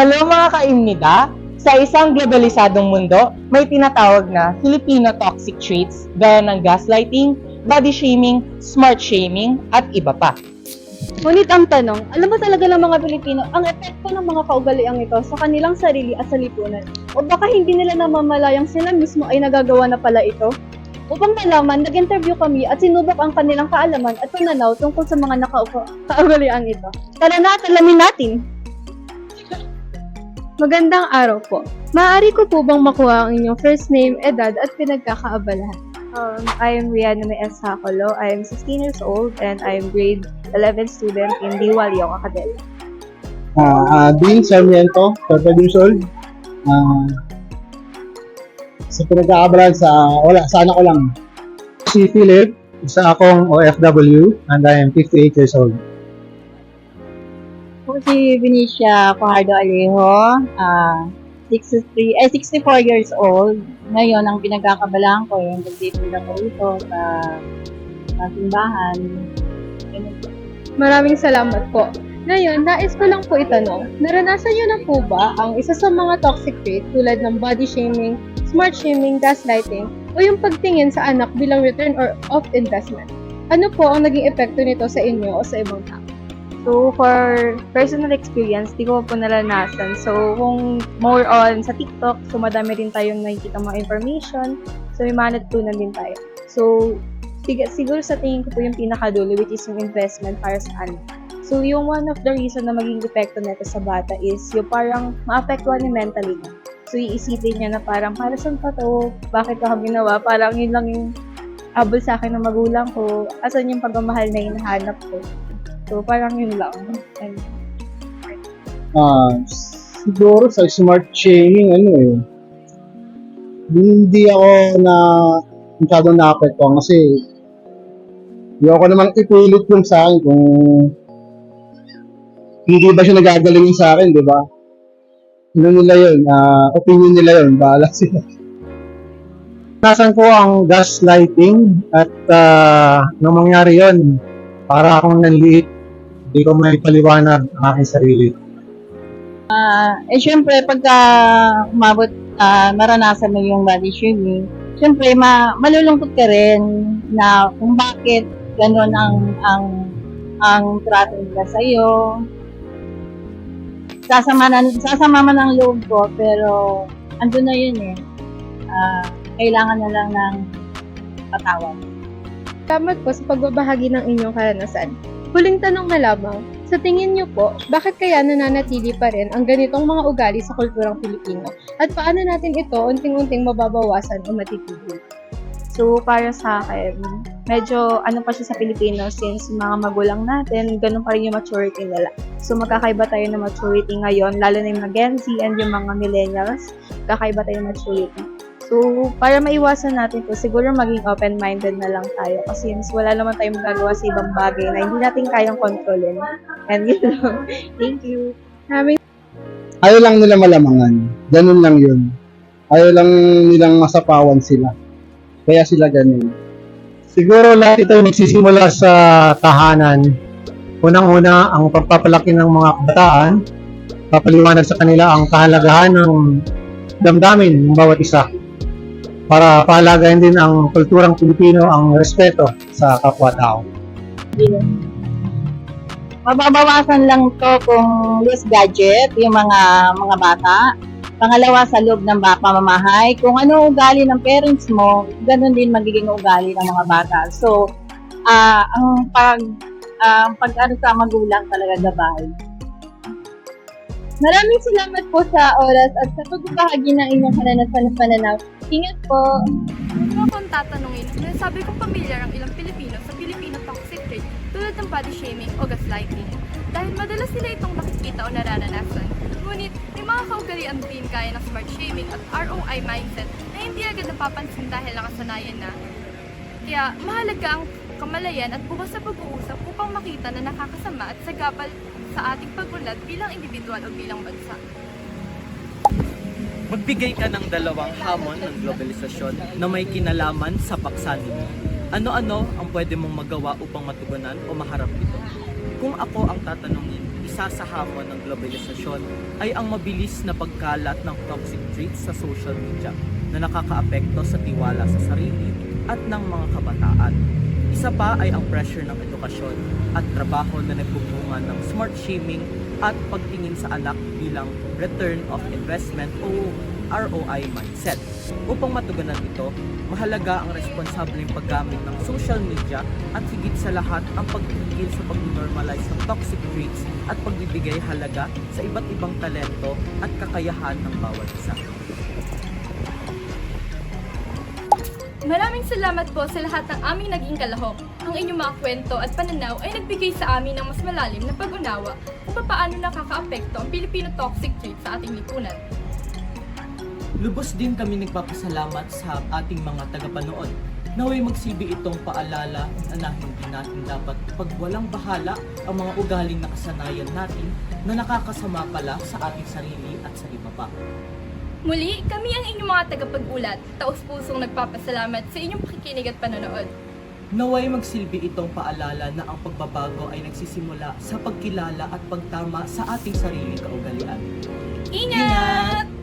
Hello mga kaimnida! Sa isang globalisadong mundo, may tinatawag na Filipino toxic traits gaya ng gaslighting, body shaming, smart shaming, at iba pa. Ngunit ang tanong, alam ba talaga ng mga Pilipino ang epekto ng mga kaugaliang ito sa kanilang sarili at sa lipunan? O baka hindi nila namamalayang sila mismo ay nagagawa na pala ito? Upang malaman, nag-interview kami at sinubok ang kanilang kaalaman at pananaw tungkol sa mga kaugaliang ito. Tara na at alamin natin! Magandang araw po. Maaari ko po bang makuha ang inyong first name, edad at pinagkakaabalahan? I am Rihanna S. Hakolo. I am 16 years old and I am grade 11 student in Diwal Young Academy. Dean Sarmiento, 30 years old. Sa pinagkakabalan sa anak ko lang. Si Philip, isa akong OFW and I am 58 years old. Ako si Benicia Fajardo Alejo, 64 years old. Ngayon, ang pinagkakabalaan ko, yung nag-dating ako rito sa simbahan. Maraming salamat po. Ngayon, nais ko lang po itanong, naranasan niyo na po ba ang isa sa mga toxic traits tulad ng body shaming, smart shaming, gaslighting, o yung pagtingin sa anak bilang return or of investment? Ano po ang naging epekto nito sa inyo o sa ibang tao? So, for personal experience, di ko po naranasan. So, kung more on sa TikTok, so madami rin tayong nakikita mga information. So, may mga natutunan din tayo. So, siguro sa tingin ko po yung pinakadulo, which is yung investment para sa anak. So, yung one of the reason na maging epekto nito sa bata is yung parang maapektuhan niya mentally niya. So, iisipin niya na parang, para saan pa to? Bakit ko ginawa? Parang yun lang yung abol sa akin ng magulang ko. Asan yung pagmamahal na hinahanap ko? So, parang yun lang. And, Siguro sa smart shaming, hindi ako masyadong naapektuhan kasi hindi ako namang ipilit yung sa akin kung hindi ba siya nagagalingin sa akin, di ba? Ano nila yun? Opinion nila yun. Bahala sila. Nasan ko ang gaslighting at nung mangyari yun, para akong nanliit, hindi ko may paliwanag ang aking sarili. syempre, pagka umabot, maranasan mo yung body shaming, syempre, malulungkot ka rin na kung bakit gano'n ang trato nila sa'yo. Sasama man ang loob ko, pero andun na yun eh. Kailangan na lang ng patawad. Salamat po sa pagbabahagi ng inyong karanasan. Huling tanong na lamang, sa tingin niyo po, bakit kaya nananatili pa rin ang ganitong mga ugali sa kulturang Pilipino? At paano natin ito unting-unting mababawasan o matitigil? So, para sa akin, medyo pa siya sa Pilipino since mga magulang natin, ganun pa rin yung maturity nila. So, magkakaiba tayo ng maturity ngayon, lalo na yung mga Gen Z and yung mga millennials, kakaiba tayo ng maturity. So, para maiwasan natin to, siguro maging open-minded na lang tayo kasi since wala naman tayong magagawa sa ibang bagay na hindi natin kayang kontrolin. And yun lang. Thank you. Ayaw lang nila malamangan. Ganun lang yun. Ayaw lang nilang masapawan sila. Kaya sila ganun. Siguro lahat ito nagsisimula sa tahanan. Unang-una, ang pagpapalaki ng mga kabataan, papaliwanag sa kanila ang kahalagahan ng damdamin ng bawat isa. Para pahalagahan din ang kulturang Pilipino ang respeto sa kapwa-tao. Mababawasan lang to kung less gadget yung mga bata. Pangalawa, sa loob ng pamamahay, kung ano ugali ng parents mo, ganun din magiging ugali ng mga bata. So, ang pag-ano sa magulang talaga gabay. Maraming salamat po sa oras at sa pagbabahagi ng inyong karanasan at pananaw. Ingat po! Kung akong tatanungin, nasabi kong pamilyar ang ilang Pilipino sa Filipino toxic trait tulad ng body shaming o gaslighting. Dahil madalas nila itong nakikita o nararanasan. Ngunit, may mga kaugalian din kaya ng smart shaming at ROI mindset na hindi agad napapansin dahil nakasanayan na. Kaya, mahalaga ang kamalayan at bukas sa pag-uusap upang makita na nakakasama at sagabal sa ating pag-unlad bilang individual o bilang bansa. Magbigay ka ng dalawang hamon ng globalisasyon na may kinalaman sa paksanin mo. Ano-ano ang pwede mong magawa upang matugunan o maharap ito? Kung ako ang tatanungin, isa sa hamon ng globalisasyon ay ang mabilis na pagkalat ng toxic traits sa social media na nakakaapekto sa tiwala sa sarili at ng mga kabataan. Isa pa ay ang pressure ng edukasyon at trabaho na nagbubunga ng smart shaming at pagtingin sa anak bilang return of investment o ROI mindset. Upang matugunan ito, mahalaga ang responsableng paggamit ng social media at higit sa lahat ang pagpigil sa pag-normalize ng toxic traits at pagbibigay halaga sa iba't ibang talento at kakayahan ng bawat isa. Maraming salamat po sa lahat ng aming naging kalahok. Ang inyong mga kwento at pananaw ay nagbigay sa amin ng mas malalim na pag-unawa kung paano nakakaapekto ang Filipino toxic traits sa ating lipunan. Lubos din kami nagpapasalamat sa ating mga tagapanood. Naway magsilbi itong paalala na hindi natin dapat pagwalang bahala ang mga ugaling nakasanayan natin na nakakasama pala sa ating sarili at sa iba pa. Muli, kami ang inyong mga tagapag-ulat, taos-pusong nagpapasalamat sa inyong pakikinig at panonood. Naway magsilbi itong paalala na ang pagbabago ay nagsisimula sa pagkilala at pagtama sa ating sariling kaugalian. Ingat!